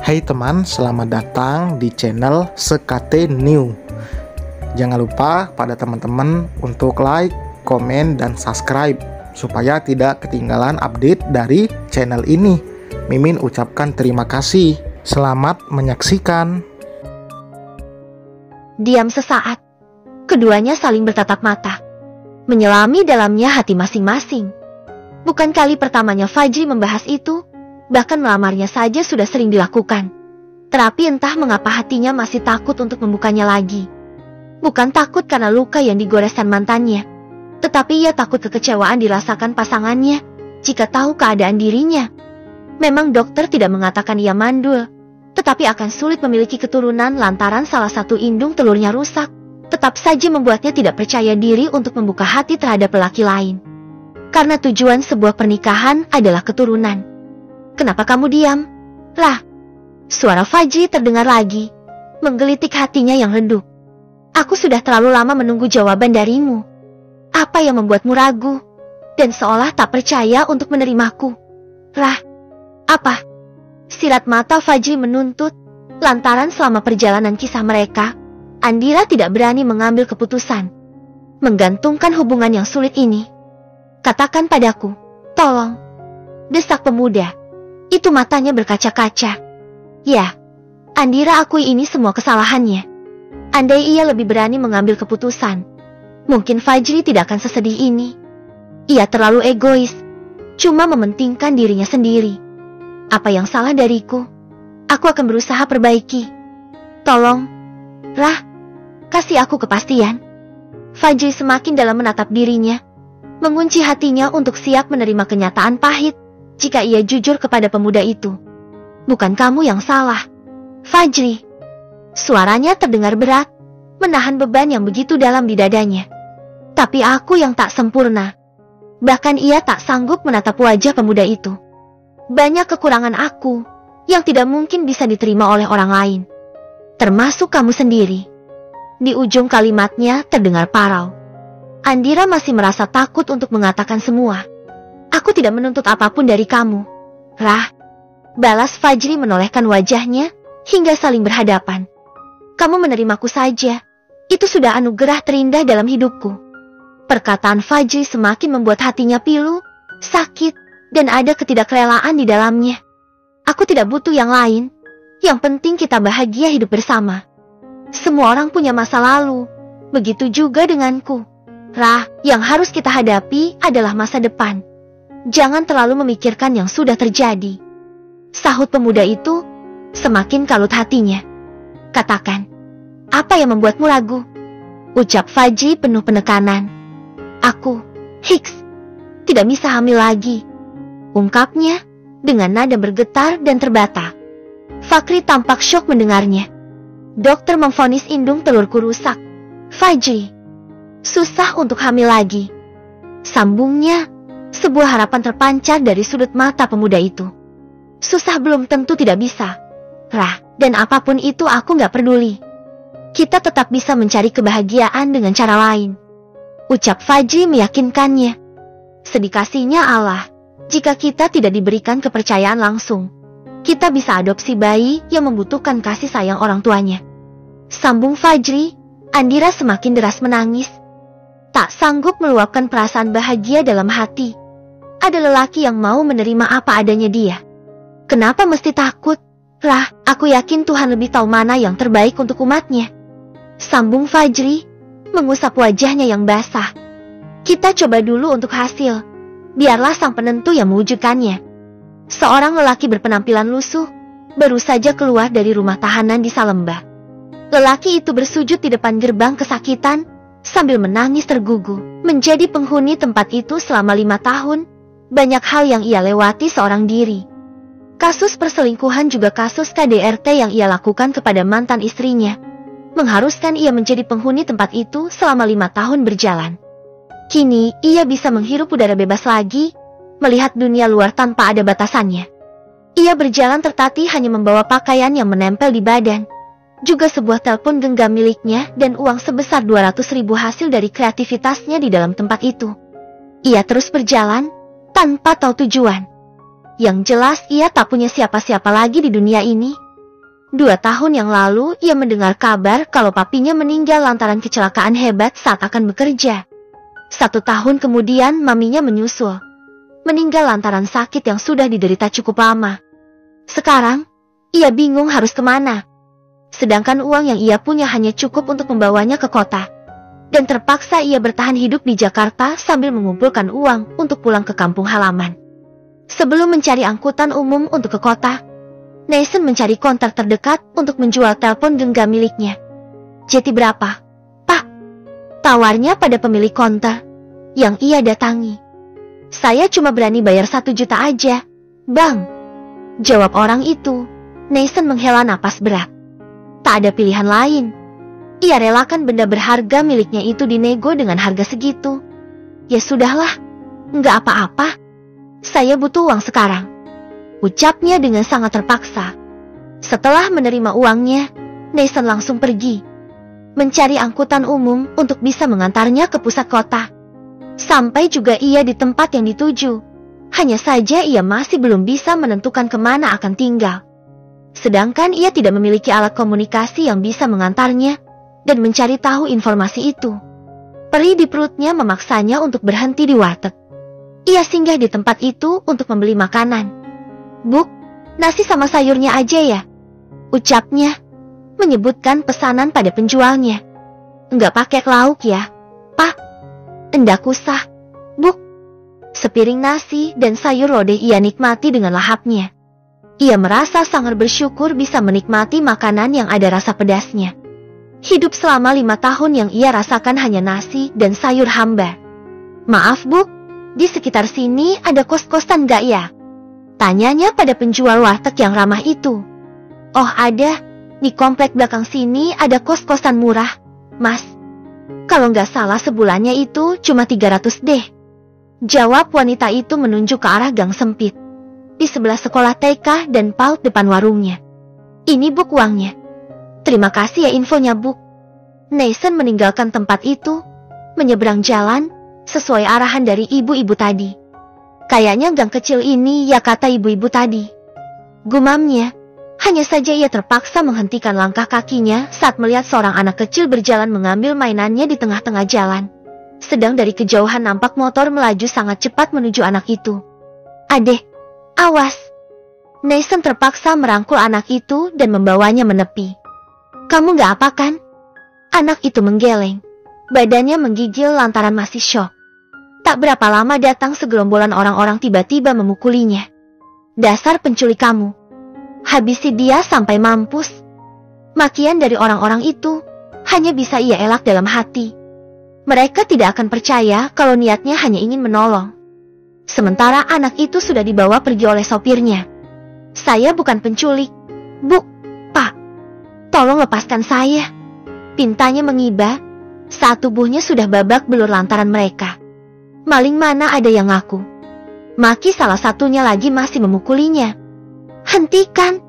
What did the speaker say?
Hai teman, selamat datang di channel SKT New. Jangan lupa pada teman-teman untuk like, komen, dan subscribe supaya tidak ketinggalan update dari channel ini. Mimin ucapkan terima kasih. Selamat menyaksikan. Diam sesaat. Keduanya saling bertatap mata, menyelami dalamnya hati masing-masing. Bukan kali pertamanya Fajri membahas itu. Bahkan melamarnya saja sudah sering dilakukan. Tetapi entah mengapa hatinya masih takut untuk membukanya lagi. Bukan takut karena luka yang digoreskan mantannya, tetapi ia takut kekecewaan dirasakan pasangannya jika tahu keadaan dirinya. Memang dokter tidak mengatakan ia mandul, tetapi akan sulit memiliki keturunan lantaran salah satu indung telurnya rusak. Tetap saja membuatnya tidak percaya diri untuk membuka hati terhadap lelaki lain. Karena tujuan sebuah pernikahan adalah keturunan. Kenapa kamu diam? Lah, suara Fajri terdengar lagi, menggelitik hatinya yang redup. Aku sudah terlalu lama menunggu jawaban darimu. Apa yang membuatmu ragu dan seolah tak percaya untuk menerimaku? Lah, apa? Sirat mata Fajri menuntut, lantaran selama perjalanan kisah mereka, Andira tidak berani mengambil keputusan, menggantungkan hubungan yang sulit ini. Katakan padaku, tolong, desak pemuda. Itu matanya berkaca-kaca. Ya, Andira akui ini semua kesalahannya. Andai ia lebih berani mengambil keputusan, mungkin Fajri tidak akan sesedih ini. Ia terlalu egois, cuma mementingkan dirinya sendiri. Apa yang salah dariku? Aku akan berusaha perbaiki. Tolong, Rah, kasih aku kepastian. Fajri semakin dalam menatap dirinya, mengunci hatinya untuk siap menerima kenyataan pahit. Jika ia jujur kepada pemuda itu. Bukan kamu yang salah, Fajri. Suaranya terdengar berat, menahan beban yang begitu dalam di dadanya. Tapi aku yang tak sempurna. Bahkan ia tak sanggup menatap wajah pemuda itu. Banyak kekurangan aku, yang tidak mungkin bisa diterima oleh orang lain. Termasuk kamu sendiri. Di ujung kalimatnya terdengar parau. Andira masih merasa takut untuk mengatakan semua. Aku tidak menuntut apapun dari kamu, Rah. Balas Fajri menolehkan wajahnya hingga saling berhadapan. Kamu menerimaku saja. Itu sudah anugerah terindah dalam hidupku. Perkataan Fajri semakin membuat hatinya pilu, sakit, dan ada ketidakrelaan di dalamnya. Aku tidak butuh yang lain. Yang penting kita bahagia hidup bersama. Semua orang punya masa lalu. Begitu juga denganku. Rah, yang harus kita hadapi adalah masa depan. Jangan terlalu memikirkan yang sudah terjadi. Sahut pemuda itu, semakin kalut hatinya. Katakan, apa yang membuatmu ragu? Ucap Fajri penuh penekanan. Aku, Hicks, tidak bisa hamil lagi. Ungkapnya, dengan nada bergetar dan terbata. Fakri tampak syok mendengarnya. Dokter memvonis indung telurku rusak. Fajri, susah untuk hamil lagi. Sambungnya, sebuah harapan terpancar dari sudut mata pemuda itu. Susah belum tentu tidak bisa, Rah, dan apapun itu aku gak peduli. Kita tetap bisa mencari kebahagiaan dengan cara lain. Ucap Fajri meyakinkannya. Sedikasihnya Allah, jika kita tidak diberikan kepercayaan langsung, kita bisa adopsi bayi yang membutuhkan kasih sayang orang tuanya. Sambung Fajri, Andira semakin deras menangis. Tak sanggup meluapkan perasaan bahagia dalam hati. Ada lelaki yang mau menerima apa adanya dia. Kenapa mesti takut? Rah, aku yakin Tuhan lebih tahu mana yang terbaik untuk umatnya. Sambung Fajri, mengusap wajahnya yang basah. Kita coba dulu untuk hasil. Biarlah sang penentu yang mewujudkannya. Seorang lelaki berpenampilan lusuh, baru saja keluar dari rumah tahanan di Salemba. Lelaki itu bersujud di depan gerbang kesakitan, sambil menangis tergugu. Menjadi penghuni tempat itu selama 5 tahun, banyak hal yang ia lewati seorang diri. Kasus perselingkuhan juga kasus KDRT yang ia lakukan kepada mantan istrinya, mengharuskan ia menjadi penghuni tempat itu selama 5 tahun berjalan. Kini, ia bisa menghirup udara bebas lagi, melihat dunia luar tanpa ada batasannya. Ia berjalan tertatih hanya membawa pakaian yang menempel di badan, juga sebuah telepon genggam miliknya dan uang sebesar 200.000 hasil dari kreativitasnya di dalam tempat itu. Ia terus berjalan, tanpa tahu tujuan. Yang jelas ia tak punya siapa-siapa lagi di dunia ini, 2 tahun yang lalu, ia mendengar kabar kalau papinya meninggal lantaran kecelakaan hebat saat akan bekerja. 1 tahun kemudian, maminya menyusul, meninggal lantaran sakit yang sudah diderita cukup lama. Sekarang, ia bingung harus kemana. Sedangkan uang yang ia punya hanya cukup untuk membawanya ke kota. Dan terpaksa ia bertahan hidup di Jakarta sambil mengumpulkan uang untuk pulang ke kampung halaman. Sebelum mencari angkutan umum untuk ke kota, Nathan mencari kontak terdekat untuk menjual telepon genggam miliknya. "Jeti berapa, Pak?" tawarnya pada pemilik konter yang ia datangi. "Saya cuma berani bayar 1 juta aja, Bang," jawab orang itu. Nathan menghela napas berat. Tak ada pilihan lain. Ia relakan benda berharga miliknya itu dinego dengan harga segitu. "Ya sudahlah, nggak apa-apa. Saya butuh uang sekarang," ucapnya dengan sangat terpaksa. Setelah menerima uangnya, Nathan langsung pergi, mencari angkutan umum untuk bisa mengantarnya ke pusat kota. Sampai juga ia di tempat yang dituju. Hanya saja ia masih belum bisa menentukan kemana akan tinggal. Sedangkan ia tidak memiliki alat komunikasi yang bisa mengantarnya dan mencari tahu informasi itu. Perih di perutnya memaksanya untuk berhenti di warteg. Ia singgah di tempat itu untuk membeli makanan. "Bu, nasi sama sayurnya aja ya," ucapnya, menyebutkan pesanan pada penjualnya. "Enggak pakai lauk ya, Pak?" "Enggak usah, Bu." Sepiring nasi dan sayur lodeh ia nikmati dengan lahapnya. Ia merasa sangat bersyukur bisa menikmati makanan yang ada rasa pedasnya. Hidup selama 5 tahun yang ia rasakan hanya nasi dan sayur hambar. "Maaf Bu, di sekitar sini ada kos-kosan gak ya?" tanyanya pada penjual warteg yang ramah itu. "Oh ada, di komplek belakang sini ada kos-kosan murah, Mas. Kalau nggak salah sebulannya itu cuma 300 deh," jawab wanita itu menunjuk ke arah gang sempit di sebelah sekolah TK dan PAUD depan warungnya. "Ini Bu uangnya. Terima kasih ya infonya Bu." Nathan meninggalkan tempat itu, menyeberang jalan sesuai arahan dari ibu-ibu tadi. "Kayaknya gang kecil ini ya," kata ibu-ibu tadi. Gumamnya. Hanya saja ia terpaksa menghentikan langkah kakinya saat melihat seorang anak kecil berjalan mengambil mainannya di tengah-tengah jalan. Sedang dari kejauhan nampak motor melaju sangat cepat menuju anak itu. "Adek, awas!" Nathan terpaksa merangkul anak itu dan membawanya menepi. "Kamu gak apa kan?" Anak itu menggeleng. Badannya menggigil lantaran masih syok. Tak berapa lama datang segerombolan orang-orang tiba-tiba memukulinya. "Dasar penculik kamu. Habisi dia sampai mampus." Makian dari orang-orang itu hanya bisa ia elak dalam hati. Mereka tidak akan percaya kalau niatnya hanya ingin menolong. Sementara anak itu sudah dibawa pergi oleh sopirnya. "Saya bukan penculik, Bu, Pak. Tolong lepaskan saya," pintanya mengiba saat tubuhnya sudah babak belur lantaran mereka. "Maling mana ada yang ngaku?" Maki salah satunya lagi masih memukulinya. "Hentikan,